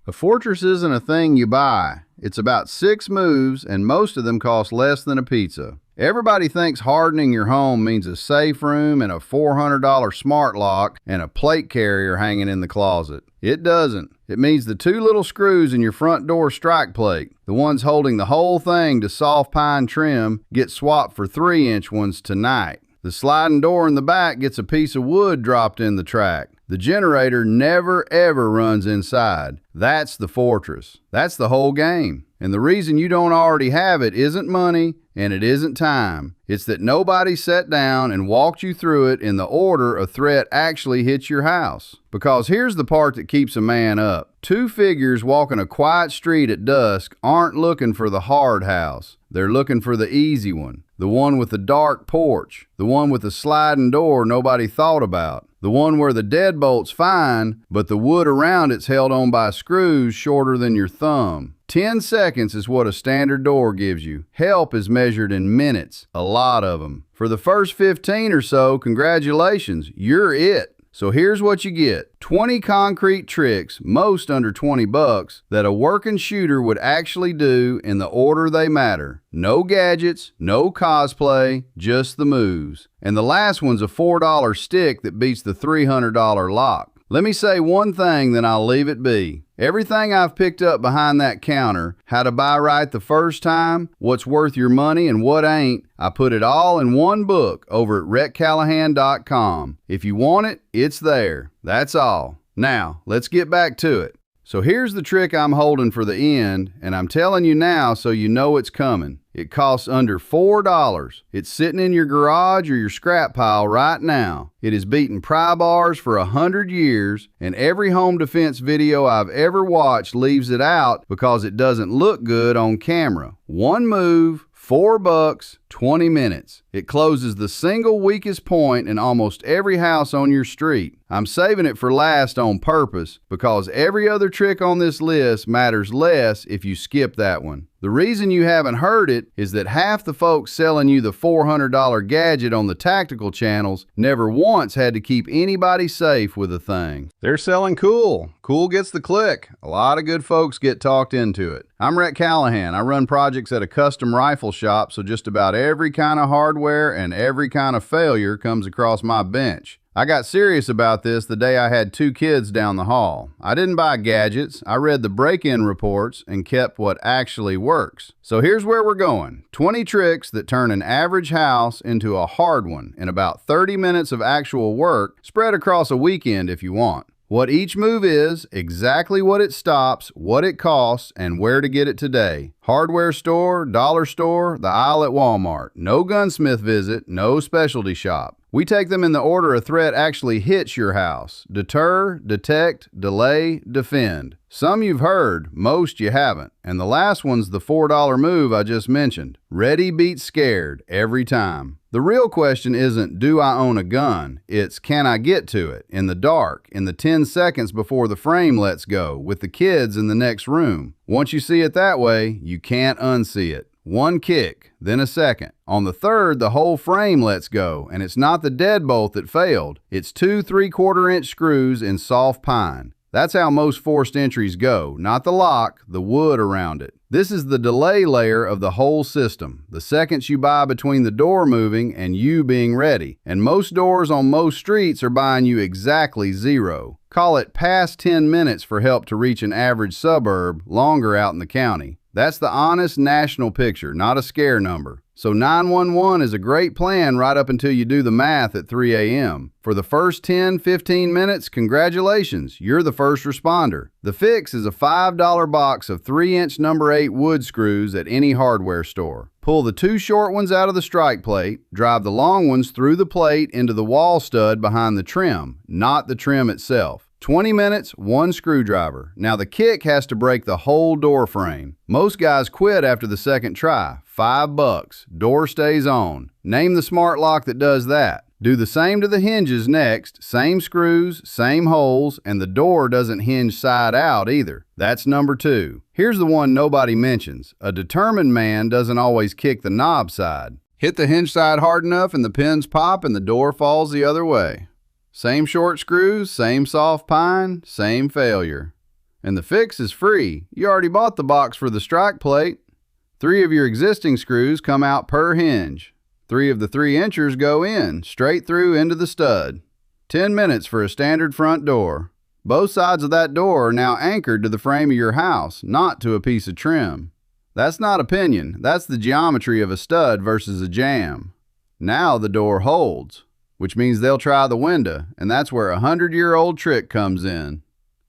A fortress isn't a thing you buy. It's about 6 moves, and most of them cost less than a pizza. Everybody thinks hardening your home means a safe room and a $400 smart lock and a plate carrier hanging in the closet. It doesn't. It means the 2 little screws in your front door strike plate, the ones holding the whole thing to soft pine trim, get swapped for 3-inch ones tonight. The sliding door in the back gets a piece of wood dropped in the track. The generator never ever runs inside. That's the fortress. That's the whole game. And the reason you don't already have it isn't money and it isn't time. It's that nobody sat down and walked you through it in the order a threat actually hits your house. Because here's the part that keeps a man up. 2 figures walking a quiet street at dusk aren't looking for the hard house. They're looking for the easy one. The one with the dark porch. The one with the sliding door nobody thought about. The one where the deadbolt's fine, but the wood around it's held on by screws shorter than your thumb. 10 seconds is what a standard door gives you. Help is measured in minutes, a lot of them. For the first 15 or so, congratulations, you're it. So here's what you get. 20 concrete tricks, most under $20, that a working shooter would actually do in the order they matter. No gadgets, no cosplay, just the moves. And the last one's a $4 stick that beats the $300 lock. Let me say one thing, then I'll leave it be. Everything I've picked up behind that counter, how to buy right the first time, what's worth your money and what ain't, I put it all in one book over at rhettcallahan.com. If you want it, it's there. That's all. Now, let's get back to it. So here's the trick I'm holding for the end, and I'm telling you now so you know it's coming. It costs under $4. It's sitting in your garage or your scrap pile right now. It has beaten pry bars for 100 years, and every home defense video I've ever watched leaves it out because it doesn't look good on camera. One move, $4, 20 minutes. It closes the single weakest point in almost every house on your street. I'm saving it for last on purpose because every other trick on this list matters less if you skip that one. The reason you haven't heard it is that half the folks selling you the $400 gadget on the tactical channels never once had to keep anybody safe with a thing. They're selling cool. Cool gets the click. A lot of good folks get talked into it. I'm Rhett Callahan. I run projects at a custom rifle shop, so just about every kind of hardware and every kind of failure comes across my bench. I got serious about this the day I had 2 kids down the hall. I didn't buy gadgets. I read the break-in reports and kept what actually works. So here's where we're going. 20 tricks that turn an average house into a hard one in about 30 minutes of actual work, spread across a weekend if you want. What each move is, exactly what it stops, what it costs, and where to get it today. Hardware store, dollar store, the aisle at Walmart. No gunsmith visit, no specialty shop. We take them in the order a threat actually hits your house. Deter, detect, delay, defend. Some you've heard, most you haven't. And the last one's the $4 move I just mentioned. Ready beats scared, every time. The real question isn't, do I own a gun? It's, can I get to it, in the dark, in the 10 seconds before the frame lets go, with the kids in the next room. Once you see it that way, you can't unsee it. One kick, then a second. On the third, the whole frame lets go, and it's not the deadbolt that failed. It's 2 3/4-inch screws in soft pine. That's how most forced entries go, not the lock, the wood around it. This is the delay layer of the whole system, the seconds you buy between the door moving and you being ready. And most doors on most streets are buying you exactly 0. Call it past 10 minutes for help to reach an average suburb, longer out in the county. That's the honest national picture, not a scare number. So 911 is a great plan right up until you do the math at 3 a.m. For the first 10-15 minutes, congratulations, you're the first responder. The fix is a $5 box of 3-inch number 8 wood screws at any hardware store. Pull the 2 short ones out of the strike plate, drive the long ones through the plate into the wall stud behind the trim, not the trim itself. 20 minutes, 1 screwdriver. Now the kick has to break the whole door frame. Most guys quit after the second try. $5. Door stays on. Name the smart lock that does that. Do the same to the hinges next. Same screws, same holes, and the door doesn't hinge side out either. That's number 2. Here's the one nobody mentions. A determined man doesn't always kick the knob side. Hit the hinge side hard enough and the pins pop and the door falls the other way. Same short screws, same soft pine, same failure. And the fix is free. You already bought the box for the strike plate. 3 of your existing screws come out per hinge. 3 of the 3-inchers go in, straight through into the stud. 10 minutes for a standard front door. Both sides of that door are now anchored to the frame of your house, not to a piece of trim. That's not opinion. That's the geometry of a stud versus a jamb. Now the door holds, which means they'll try the window, and that's where a 100-year-old trick comes in.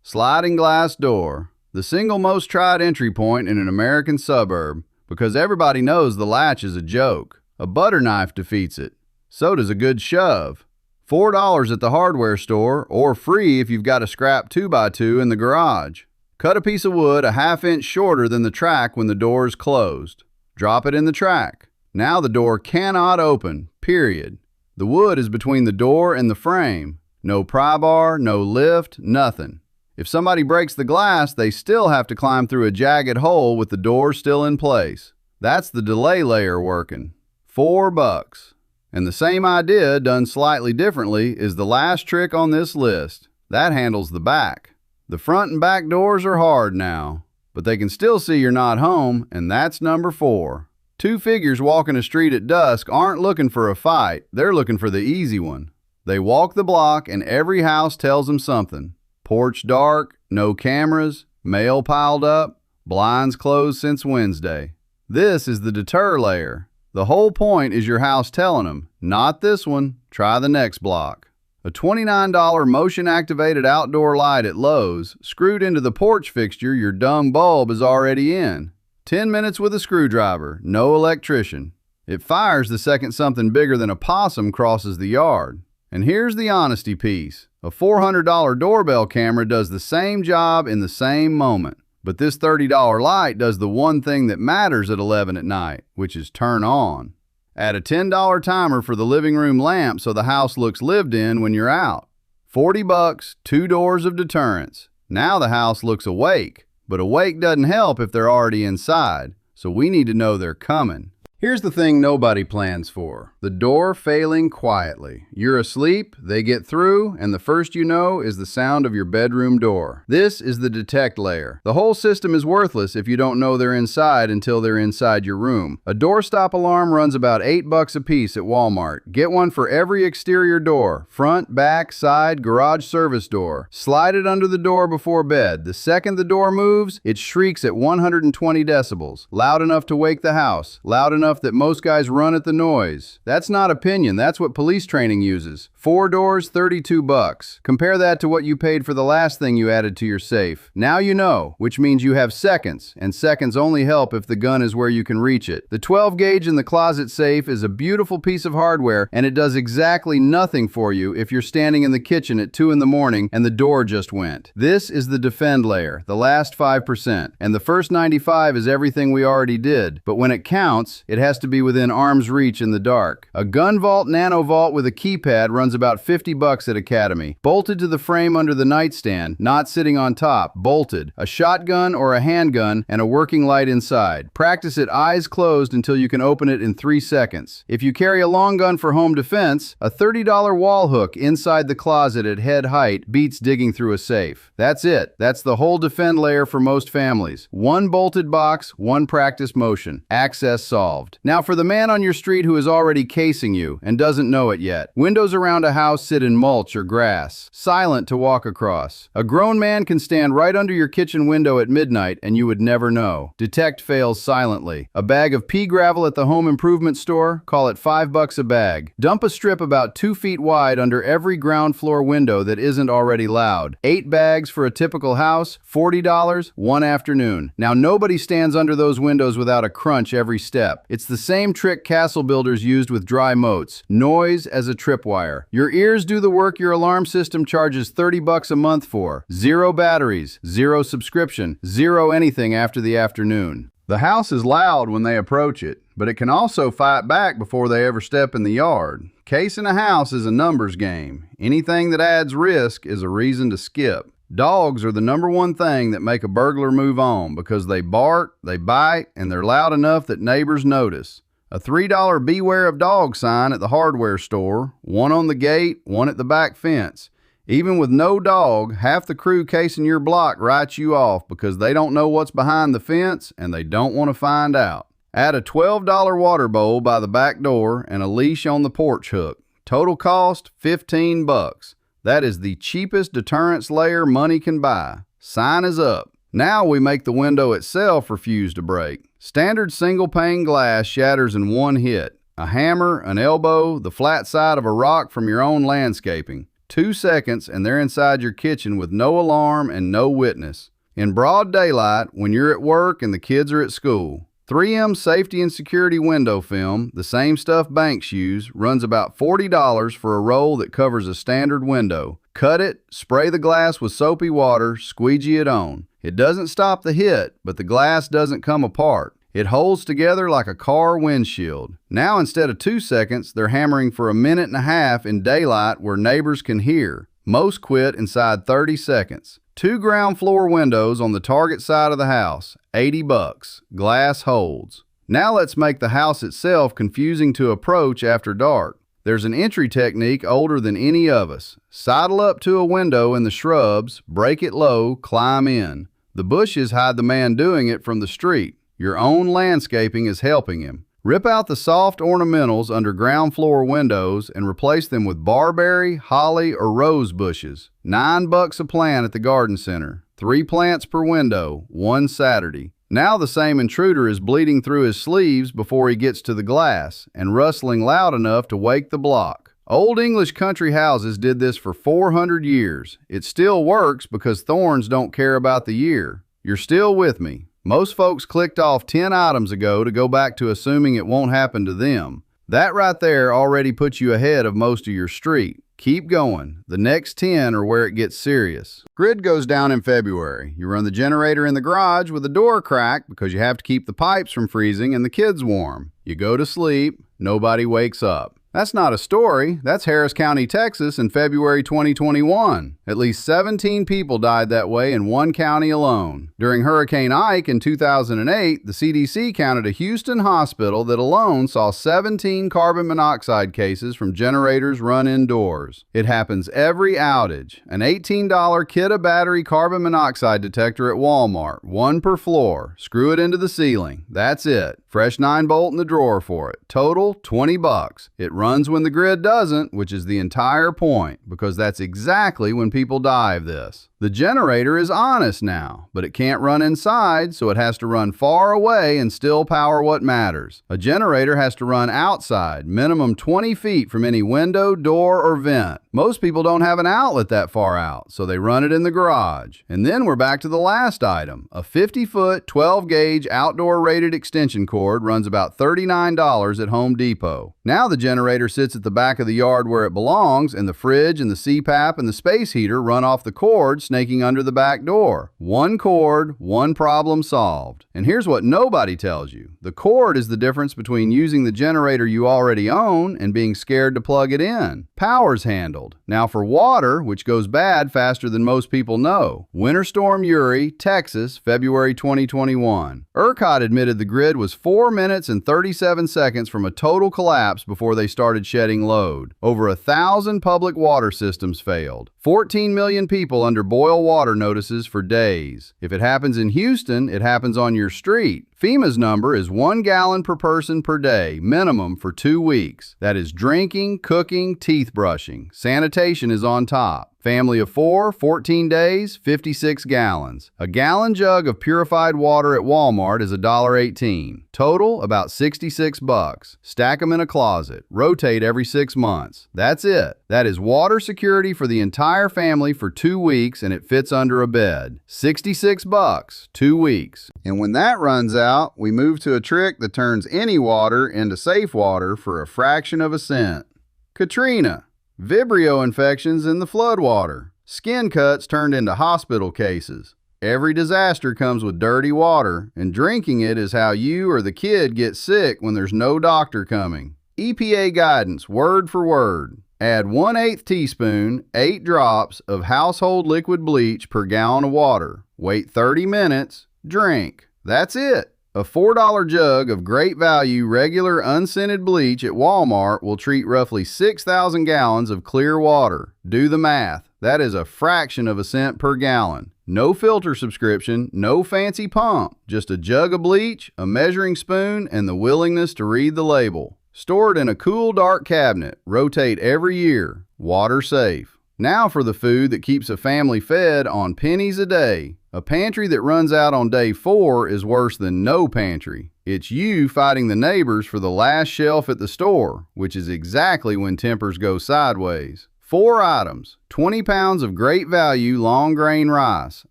Sliding glass door, the single most tried entry point in an American suburb, because everybody knows the latch is a joke. A butter knife defeats it. So does a good shove. $4 at the hardware store, or free if you've got a scrap 2x2 in the garage. Cut a piece of wood a ½ inch shorter than the track when the door is closed. Drop it in the track. Now the door cannot open, period. The wood is between the door and the frame. No pry bar, no lift, nothing. If somebody breaks the glass, they still have to climb through a jagged hole with the door still in place. That's the delay layer working. $4. And the same idea, done slightly differently, is the last trick on this list. That handles the back. The front and back doors are hard now, but they can still see you're not home, and that's number 4. 2 figures walking a street at dusk aren't looking for a fight, they're looking for the easy one. They walk the block and every house tells them something. Porch dark, no cameras, mail piled up, blinds closed since Wednesday. This is the deter layer. The whole point is your house telling them, not this one, try the next block. A $29 motion-activated outdoor light at Lowe's, screwed into the porch fixture your dumb bulb is already in. 10 minutes with a screwdriver, no electrician. It fires the second something bigger than a possum crosses the yard. And here's the honesty piece. A $400 doorbell camera does the same job in the same moment. But this $30 light does the one thing that matters at 11 at night, which is turn on. Add a $10 timer for the living room lamp so the house looks lived in when you're out. $40, 2 doors of deterrence. Now the house looks awake, but awake doesn't help if they're already inside, so we need to know they're coming. Here's the thing nobody plans for. The door failing quietly. You're asleep, they get through, and the first you know is the sound of your bedroom door. This is the detect layer. The whole system is worthless if you don't know they're inside until they're inside your room. A doorstop alarm runs about $8 a piece at Walmart. Get one for every exterior door. Front, back, side, garage service door. Slide it under the door before bed. The second the door moves, it shrieks at 120 decibels. Loud enough to wake the house. Loud enough that most guys run at the noise. That's not opinion, that's what police training uses. 4 doors, $32. Compare that to what you paid for the last thing you added to your safe. Now you know, which means you have seconds, and seconds only help if the gun is where you can reach it. The 12 gauge in the closet safe is a beautiful piece of hardware, and it does exactly nothing for you if you're standing in the kitchen at 2 in the morning and the door just went. This is the defend layer, the last 5%, and the first 95 is everything we already did, but when it counts, it has to be within arm's reach in the dark. A gun vault nano vault with a keypad runs about $50 at Academy. Bolted to the frame under the nightstand, not sitting on top, bolted. A shotgun or a handgun and a working light inside. Practice it eyes closed until you can open it in 3 seconds. If you carry a long gun for home defense, a $30 wall hook inside the closet at head height beats digging through a safe. That's it. That's the whole defend layer for most families. 1 bolted box, 1 practice motion. Access solved. Now for the man on your street who is already casing you and doesn't know it yet. Windows around a house sit in mulch or grass, silent to walk across. A grown man can stand right under your kitchen window at midnight and you would never know. Detect fails silently. A bag of pea gravel at the home improvement store, call it $5 a bag. Dump a strip about 2 feet wide under every ground floor window that isn't already loud. 8 bags for a typical house, $40, 1 afternoon. Now nobody stands under those windows without a crunch every step. It's the same trick castle builders used with dry moats. Noise as a tripwire. Your ears do the work your alarm system charges $30 a month for. 0 batteries, 0 subscription, 0 anything after the afternoon. The house is loud when they approach it, but it can also fight back before they ever step in the yard. Casing a house is a numbers game. Anything that adds risk is a reason to skip. Dogs are the #1 thing that make a burglar move on because they bark, they bite, and they're loud enough that neighbors notice. A $3 beware of dog sign at the hardware store, 1 on the gate, 1 at the back fence. Even with no dog, half the crew casing your block writes you off because they don't know what's behind the fence and they don't want to find out. Add a $12 water bowl by the back door and a leash on the porch hook. Total cost, $15. That is the cheapest deterrence layer money can buy. Sign is up. Now we make the window itself refuse to break. Standard single pane glass shatters in one hit. A hammer, an elbow, the flat side of a rock from your own landscaping. 2 seconds and they're inside your kitchen with no alarm and no witness. In broad daylight, when you're at work and the kids are at school. 3M safety and security window film, the same stuff banks use, runs about $40 for a roll that covers a standard window. Cut it, spray the glass with soapy water, squeegee it on. It doesn't stop the hit, but the glass doesn't come apart. It holds together like a car windshield. Now instead of 2 seconds, they're hammering for 1.5 minutes in daylight where neighbors can hear. Most quit inside 30 seconds. 2 ground floor windows on the target side of the house, $80. Glass holds. Now let's make the house itself confusing to approach after dark. There's an entry technique older than any of us. Sidle up to a window in the shrubs, break it low, climb in. The bushes hide the man doing it from the street. Your own landscaping is helping him. Rip out the soft ornamentals under ground floor windows and replace them with barberry, holly, or rose bushes. $9 a plant at the garden center. 3 plants per window, 1 Saturday. Now the same intruder is bleeding through his sleeves before he gets to the glass and rustling loud enough to wake the block. Old English country houses did this for 400 years. It still works because thorns don't care about the year. You're still with me. Most folks clicked off 10 items ago to go back to assuming it won't happen to them. That right there already puts you ahead of most of your street. Keep going. The next 10 are where it gets serious. Grid goes down in February. You run the generator in the garage with the door cracked because you have to keep the pipes from freezing and the kids warm. You go to sleep. Nobody wakes up. That's not a story. That's Harris County, Texas in February 2021. At least 17 people died that way in one county alone. During Hurricane Ike in 2008, the CDC counted a Houston hospital that alone saw 17 carbon monoxide cases from generators run indoors. It happens every outage. An $18 kit of battery carbon monoxide detector at Walmart, 1 per floor. Screw it into the ceiling. That's it. Fresh 9-bolt in the drawer for it. Total, $20. It runs when the grid doesn't, which is the entire point, because that's exactly when people die of this. The generator is honest now, but it can't run inside, so it has to run far away and still power what matters. A generator has to run outside, minimum 20 feet from any window, door, or vent. Most people don't have an outlet that far out, so they run it in the garage. And then we're back to the last item. A 50-foot, 12-gauge outdoor rated extension cord runs about $39 at Home Depot. Now the generator sits at the back of the yard where it belongs, and the fridge and the CPAP and the space heater run off the cord snaking under the back door. 1 cord, 1 problem solved. And here's what nobody tells you. The cord is the difference between using the generator you already own and being scared to plug it in. Power's handled. Now for water, which goes bad faster than most people know. Winter Storm Uri, Texas, February 2021. ERCOT admitted the grid was 4 minutes and 37 seconds from a total collapse before they started shedding load. Over 1,000 public water systems failed. 14 million people under boil water notices for days. If it happens in Houston, it happens on your street. FEMA's number is 1 gallon per person per day, minimum for 2 weeks. That is drinking, cooking, teeth brushing. Sanitation is on top. Family of 4, 14 days, 56 gallons. A gallon jug of purified water at Walmart is $1.18. Total, about $66. Stack them in a closet. Rotate every 6 months. That's it. That is water security for the entire family for 2 weeks, and it fits under a bed. $66, 2 weeks. And when that runs out, we move to a trick that turns any water into safe water for a fraction of a cent. Katrina. Vibrio infections in the floodwater. Skin cuts turned into hospital cases. Every disaster comes with dirty water, and drinking it is how you or the kid get sick when there's no doctor coming. EPA guidance, word for word. Add 1/8 teaspoon, 8 drops of household liquid bleach per gallon of water. Wait 30 minutes. Drink. That's it. A $4 jug of great value regular unscented bleach at Walmart will treat roughly 6,000 gallons of clear water. Do the math. That is a fraction of a cent per gallon. No filter subscription, no fancy pump, just a jug of bleach, a measuring spoon, and the willingness to read the label. Store it in a cool, dark cabinet. Rotate every year. Water safe. Now for the food that keeps a family fed on pennies a day. A pantry that runs out on day 4 is worse than no pantry. It's you fighting the neighbors for the last shelf at the store, which is exactly when tempers go sideways. 4 items: 20 pounds of great value long grain rice,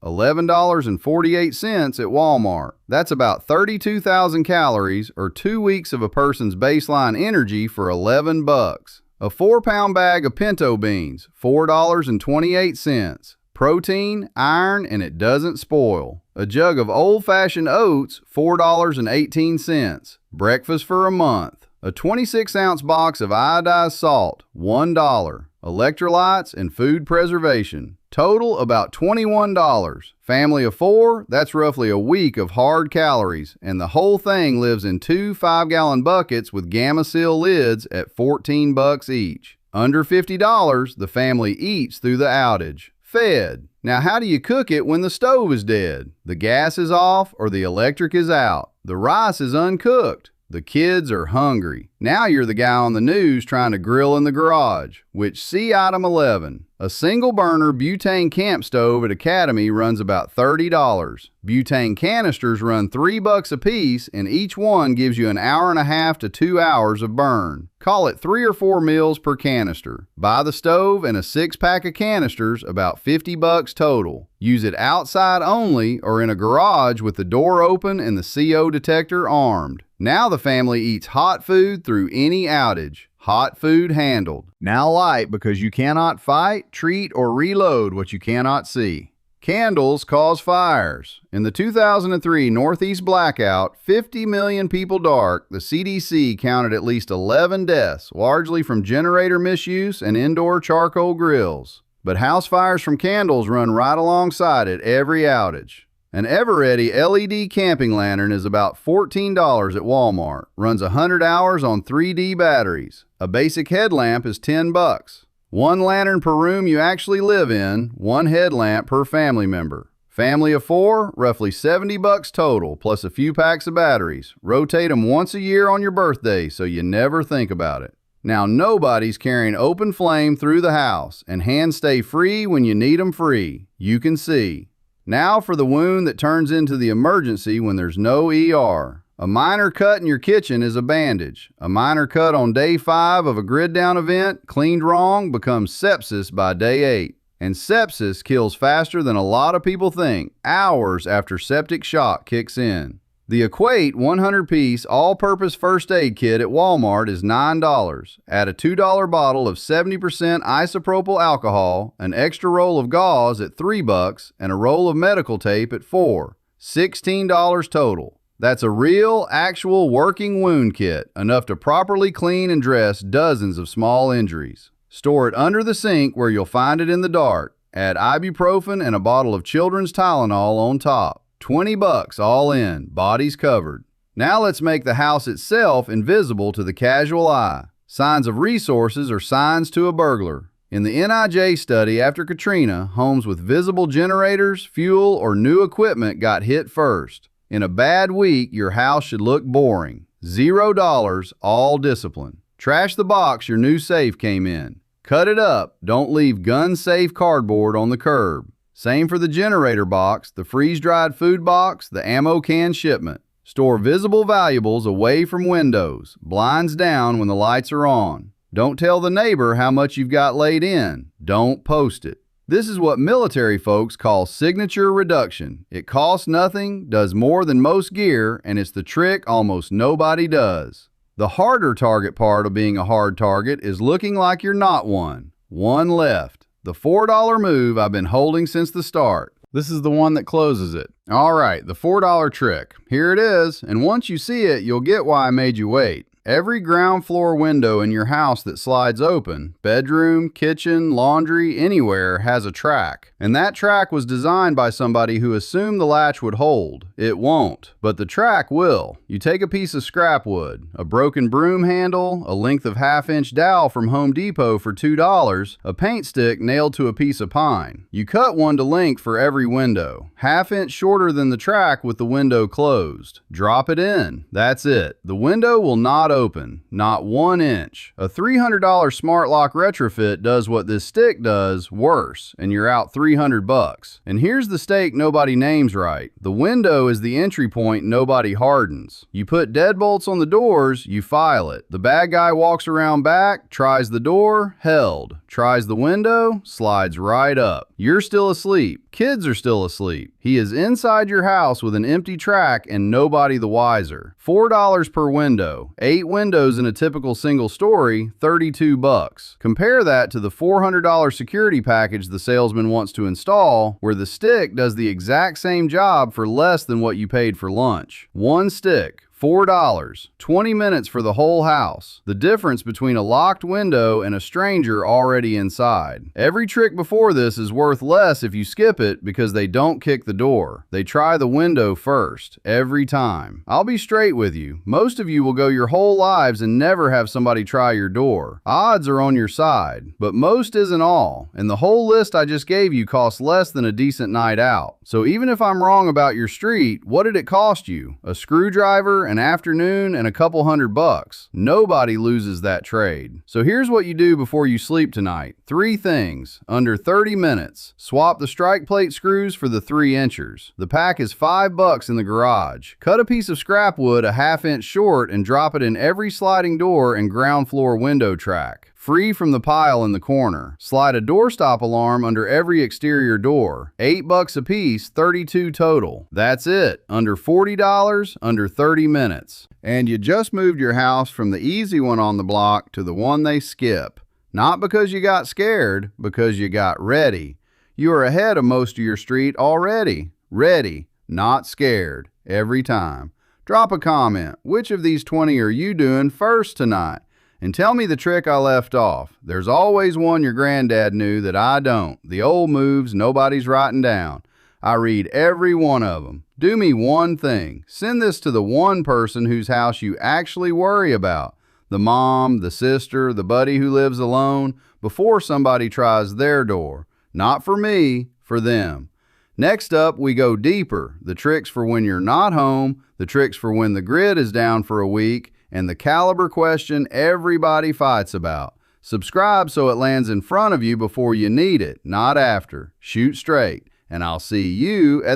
$11.48 at Walmart. That's about 32,000 calories or 2 weeks of a person's baseline energy for $11. A 4-pound bag of pinto beans, $4.28. Protein, iron, and it doesn't spoil. A jug of old-fashioned oats, $4.18. Breakfast for a month. A 26-ounce box of iodized salt, $1. Electrolytes and food preservation. Total about $21. Family of 4, that's roughly a week of hard calories, and the whole thing lives in 2 5-gallon buckets with Gamma Seal lids at $14 each. Under $50, the family eats through the outage. Fed. Now how do you cook it when the stove is dead? The gas is off or the electric is out. The rice is uncooked. The kids are hungry. Now you're the guy on the news trying to grill in the garage, which see item 11. A single burner butane camp stove at Academy runs about $30. Butane canisters run $3 a piece, and each one gives you an hour and a half to 2 hours of burn. Call it 3 or 4 meals per canister. Buy the stove and a 6-pack of canisters, about $50 total. Use it outside only or in a garage with the door open and the CO detector armed. Now the family eats hot food through any outage. Hot food handled. Now light, because you cannot fight, treat, or reload what you cannot see. Candles cause fires. In the 2003 Northeast blackout, 50 million people dark, the CDC counted at least 11 deaths, largely from generator misuse and indoor charcoal grills. But house fires from candles run right alongside it every outage. An Eveready LED camping lantern is about $14 at Walmart. Runs 100 hours on 3D batteries. A basic headlamp is $10. 1 lantern per room you actually live in, 1 headlamp per family member. Family of 4, roughly $70 total, plus a few packs of batteries. Rotate them once a year on your birthday so you never think about it. Now nobody's carrying open flame through the house, and hands stay free when you need them free. You can see. Now for the wound that turns into the emergency when there's no ER. A minor cut in your kitchen is a bandage. A minor cut on day 5 of a grid down event, cleaned wrong, becomes sepsis by day 8. And sepsis kills faster than a lot of people think, hours after septic shock kicks in. The Equate 100-piece all-purpose first aid kit at Walmart is $9. Add a $2 bottle of 70% isopropyl alcohol, an extra roll of gauze at $3, and a roll of medical tape at $4. $16 total. That's a real, actual working wound kit, enough to properly clean and dress dozens of small injuries. Store it under the sink where you'll find it in the dark. Add ibuprofen and a bottle of children's Tylenol on top. $20 all in, bodies covered. Now let's make the house itself invisible to the casual eye. Signs of resources are signs to a burglar. In the NIJ study after Katrina, homes with visible generators, fuel, or new equipment got hit first. In a bad week, your house should look boring. $0, all discipline. Trash the box your new safe came in. Cut it up. Don't leave gun-safe cardboard on the curb. Same for the generator box, the freeze-dried food box, the ammo can shipment. Store visible valuables away from windows, blinds down when the lights are on. Don't tell the neighbor how much you've got laid in. Don't post it. This is what military folks call signature reduction. It costs nothing, does more than most gear, and it's the trick almost nobody does. The harder target part of being a hard target is looking like you're not one. One left. The $4 move I've been holding since the start. This is the one that closes it. All right, the $4 trick. Here it is, and once you see it, you'll get why I made you wait. Every ground floor window in your house that slides open, bedroom, kitchen, laundry, anywhere, has a track. And that track was designed by somebody who assumed the latch would hold. It won't, but the track will. You take a piece of scrap wood, a broken broom handle, a length of half-inch dowel from Home Depot for $2, a paint stick nailed to a piece of pine. You cut one to length for every window, half-inch shorter than the track with the window closed. Drop it in. That's it. The window will not open, not 1 inch. A $300 smart lock retrofit does what this stick does, worse, and you're out $300. And here's the stake nobody names right. The window is the entry point nobody hardens. You put deadbolts on the doors, you file it. The bad guy walks around back, tries the door, held. Tries the window, slides right up. You're still asleep. Kids are still asleep. He is inside your house with an empty track and nobody the wiser. $4 per window. 8 windows in a typical single story, $32. Compare that to the $400 security package the salesman wants to install, where the stick does the exact same job for less than what you paid for lunch. One stick. $4, 20 minutes for the whole house. The difference between a locked window and a stranger already inside. Every trick before this is worth less if you skip it because they don't kick the door. They try the window first, every time. I'll be straight with you. Most of you will go your whole lives and never have somebody try your door. Odds are on your side, but most isn't all, and the whole list I just gave you costs less than a decent night out. So even if I'm wrong about your street, what did it cost you? A screwdriver, an afternoon, and a couple $100. Nobody loses that trade. So here's what you do before you sleep tonight. 3 things. Under 30 minutes. Swap the strike plate screws for the 3-inchers. The pack is $5 in the garage. Cut a piece of scrap wood a half-inch short and drop it in every sliding door and ground floor window track. Free from the pile in the corner. Slide a doorstop alarm under every exterior door. $8 a piece, $32 total. That's it. Under $40, under 30 minutes. And you just moved your house from the easy one on the block to the one they skip. Not because you got scared, because you got ready. You are ahead of most of your street already. Ready, not scared, every time. Drop a comment. Which of these 20 are you doing first tonight? And tell me the trick I left off. There's always one your granddad knew that I don't. The old moves nobody's writing down. I read every one of them. Do me one thing. Send this to the one person whose house you actually worry about. The mom, the sister, the buddy who lives alone, before somebody tries their door. Not for me, for them. Next up, we go deeper. The tricks for when you're not home, the tricks for when the grid is down for a week, and the caliber question everybody fights about. Subscribe so it lands in front of you before you need it, not after. Shoot straight, and I'll see you at